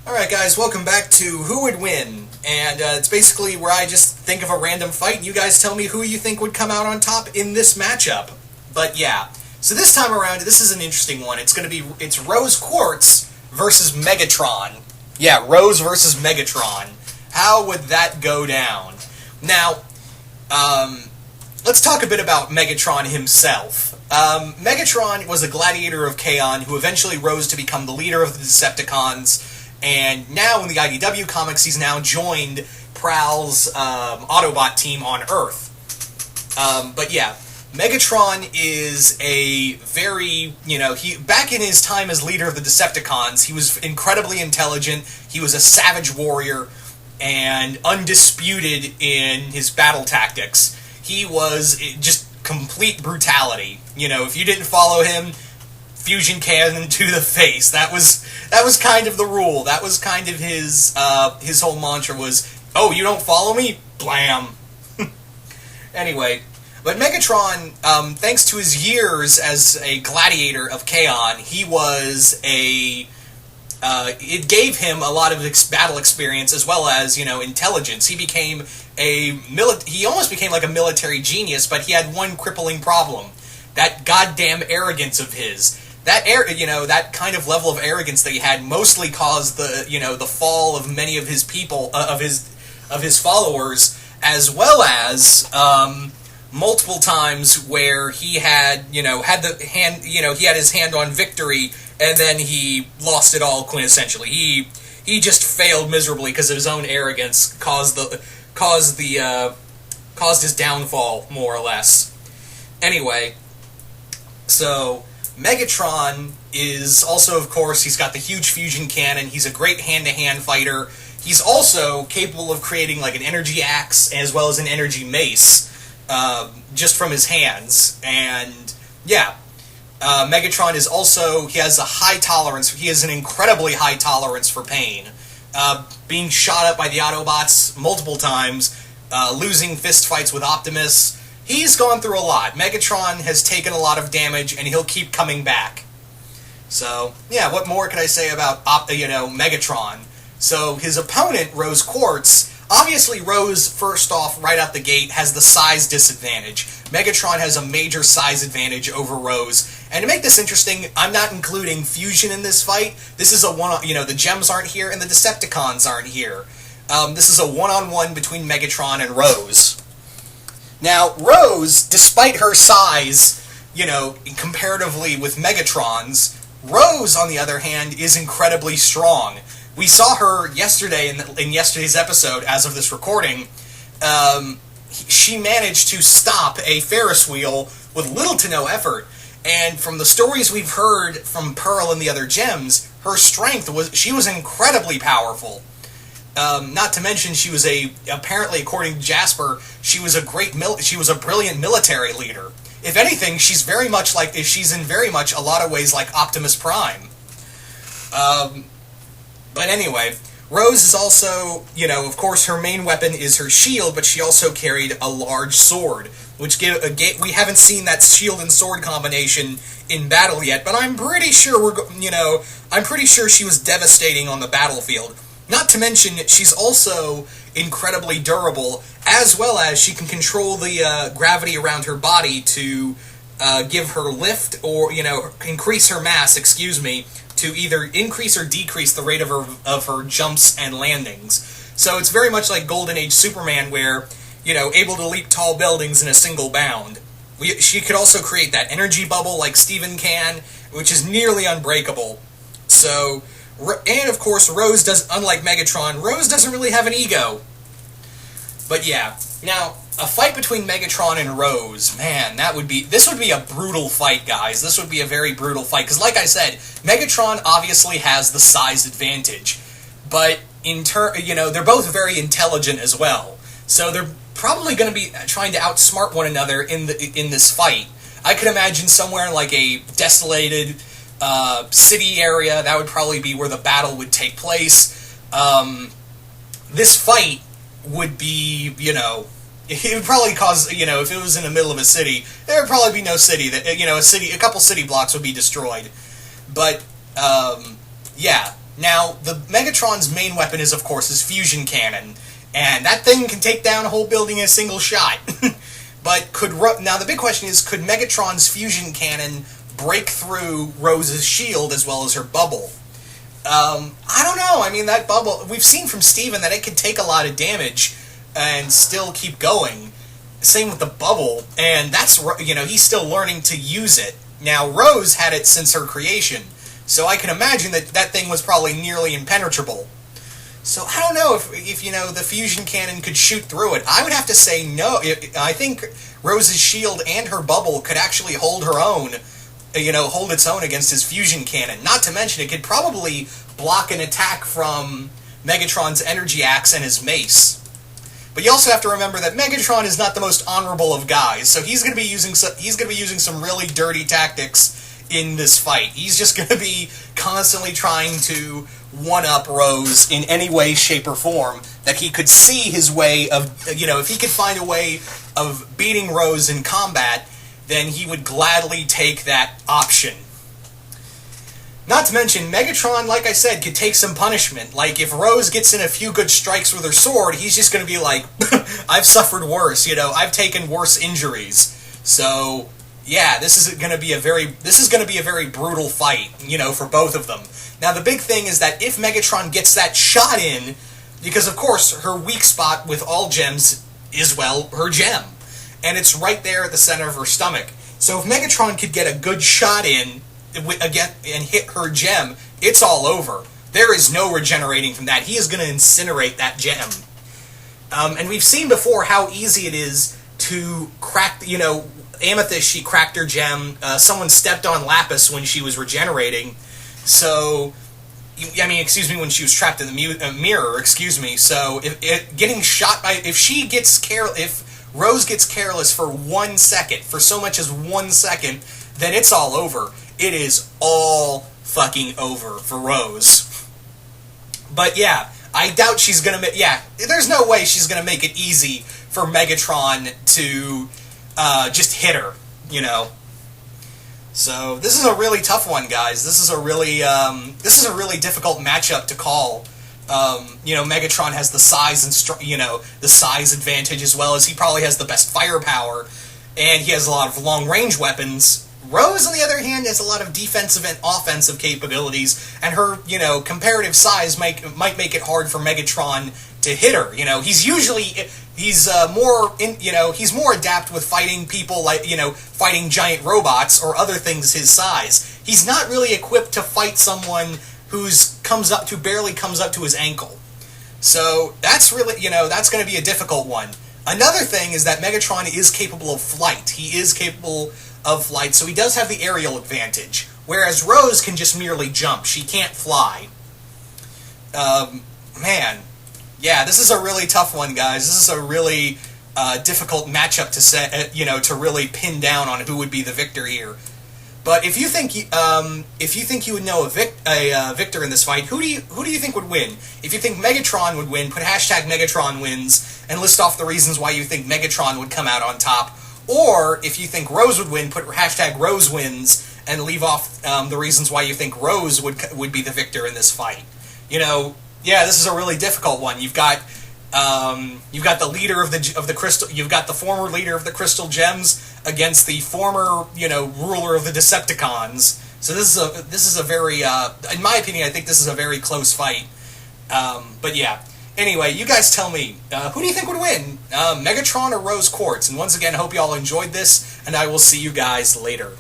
Alright guys, welcome back to Who Would Win, and it's basically where I just think of a random fight and you guys tell me who you think would come out on top in this matchup. But yeah, so this time around, this is an interesting one. It's Rose Quartz versus Megatron. Yeah, Rose versus Megatron. How would that go down? Now, let's talk a bit about Megatron himself. Megatron was a gladiator of Kaon who eventually rose to become the leader of the Decepticons. And now in the IDW comics, he's now joined Prowl's Autobot team on Earth. But yeah, Megatron is a very, back in his time as leader of the Decepticons, he was incredibly intelligent, he was a savage warrior, and undisputed in his battle tactics. He was just complete brutality. If you didn't follow him, fusion cannon to the face. That was kind of the rule. That was kind of his whole mantra was, oh, you don't follow me? Blam. Anyway, but Megatron, thanks to his years as a gladiator of Kaon, it gave him a lot of battle experience as well as, intelligence. He almost became like a military genius, but he had one crippling problem. That goddamn arrogance of his. That kind of level of arrogance that he had mostly caused the fall of many of his people, of his followers, as well as multiple times where he had his hand on victory, and then he lost it all quintessentially. He just failed miserably because of his own arrogance, caused his downfall, more or less. Anyway, so Megatron is also, of course, he's got the huge fusion cannon, he's a great hand-to-hand fighter, he's also capable of creating like an energy axe as well as an energy mace, just from his hands, and yeah, Megatron is also, he has an incredibly high tolerance for pain, being shot up by the Autobots multiple times, losing fistfights with Optimus. He's gone through a lot. Megatron has taken a lot of damage, and he'll keep coming back. So, yeah, what more could I say about, Megatron? So, his opponent, Rose Quartz, obviously Rose, first off, right out the gate, has the size disadvantage. Megatron has a major size advantage over Rose. And to make this interesting, I'm not including fusion in this fight. This is the gems aren't here, and the Decepticons aren't here. This is a one-on-one between Megatron and Rose. Now, Rose, despite her size, comparatively with Megatron's, Rose, on the other hand, is incredibly strong. We saw her yesterday in yesterday's episode, as of this recording. She managed to stop a Ferris wheel with little to no effort. And from the stories we've heard from Pearl and the other gems, her strength she was incredibly powerful. Not to mention, she was apparently, according to Jasper, she was a brilliant military leader. If anything, she's in very much a lot of ways like Optimus Prime. But anyway, Rose is also, of course, her main weapon is her shield, but she also carried a large sword, which we haven't seen that shield and sword combination in battle yet, but I'm pretty sure she was devastating on the battlefield. Not to mention, she's also incredibly durable, as well as she can control the gravity around her body to give her lift, or, increase her mass, to either increase or decrease the rate of her jumps and landings. So it's very much like Golden Age Superman, where, able to leap tall buildings in a single bound. She could also create that energy bubble like Steven can, which is nearly unbreakable. So, and of course, unlike Megatron, Rose doesn't really have an ego. But yeah, now, a fight between Megatron and Rose, man, this would be a brutal fight, guys. This would be a very brutal fight, because like I said, Megatron obviously has the size advantage, but they're both very intelligent as well. So they're probably going to be trying to outsmart one another in this fight. I could imagine somewhere in like a desolated city area, that would probably be where the battle would take place. This fight would be, it would probably cause, if it was in the middle of a city, there would probably be no city that, a couple city blocks would be destroyed. But, yeah. Now, the Megatron's main weapon is, of course, his fusion cannon, and that thing can take down a whole building in a single shot. But now the big question is, could Megatron's fusion cannon break through Rose's shield as well as her bubble? I don't know. I mean, that bubble, we've seen from Steven that it can take a lot of damage and still keep going. Same with the bubble, and that's, he's still learning to use it. Now, Rose had it since her creation, so I can imagine that that thing was probably nearly impenetrable. So I don't know if the fusion cannon could shoot through it. I would have to say no. I think Rose's shield and her bubble could actually hold her own, hold its own against his fusion cannon. Not to mention, it could probably block an attack from Megatron's energy axe and his mace. But you also have to remember that Megatron is not the most honorable of guys, so he's going to be using some really dirty tactics in this fight. He's just going to be constantly trying to one-up Rose in any way, shape, or form that he could see his way of, if he could find a way of beating Rose in combat, then he would gladly take that option. Not to mention, Megatron, like I said, could take some punishment. Like, if Rose gets in a few good strikes with her sword, he's just going to be like, I've suffered worse, I've taken worse injuries. So, yeah, this is going to be a very brutal fight, for both of them. Now, the big thing is that if Megatron gets that shot in, because, of course, her weak spot with all gems is, well, her gem. And it's right there at the center of her stomach. So if Megatron could get a good shot in, again, and hit her gem, it's all over. There is no regenerating from that. He is going to incinerate that gem. And we've seen before how easy it is to crack, Amethyst, she cracked her gem. Someone stepped on Lapis when she was regenerating. So, when she was trapped in the mirror, So, if Rose gets careless for 1 second, for so much as 1 second, then it's all over. It is all fucking over for Rose. But yeah, I doubt she's gonna there's no way she's gonna make it easy for Megatron to just hit her, So this is a really tough one, guys. This is a really difficult matchup to call. Megatron has the size and the size advantage, as well as he probably has the best firepower, and he has a lot of long-range weapons. Rose, on the other hand, has a lot of defensive and offensive capabilities, and her, comparative size might make it hard for Megatron to hit her. He's more adept with fighting people like, fighting giant robots or other things his size. He's not really equipped to fight someone who barely comes up to his ankle. So that's really, that's going to be a difficult one. Another thing is that Megatron is capable of flight. He is capable of flight, so he does have the aerial advantage, whereas Rose can just merely jump. She can't fly. Man. Yeah, this is a really tough one, guys. This is a really difficult matchup to set, to really pin down on who would be the victor here. But if you think you would know a victor in this fight, who do you think would win? If you think Megatron would win, put hashtag Megatron wins and list off the reasons why you think Megatron would come out on top. Or if you think Rose would win, put hashtag Rose wins and leave off the reasons why you think Rose would be the victor in this fight. Yeah, this is a really difficult one. You've got the leader of the crystal. You've got the former leader of the Crystal Gems against the former, ruler of the Decepticons. So this is a very, in my opinion, I think this is a very close fight. But yeah. Anyway, you guys tell me, who do you think would win, Megatron or Rose Quartz? And once again, I hope you all enjoyed this, and I will see you guys later.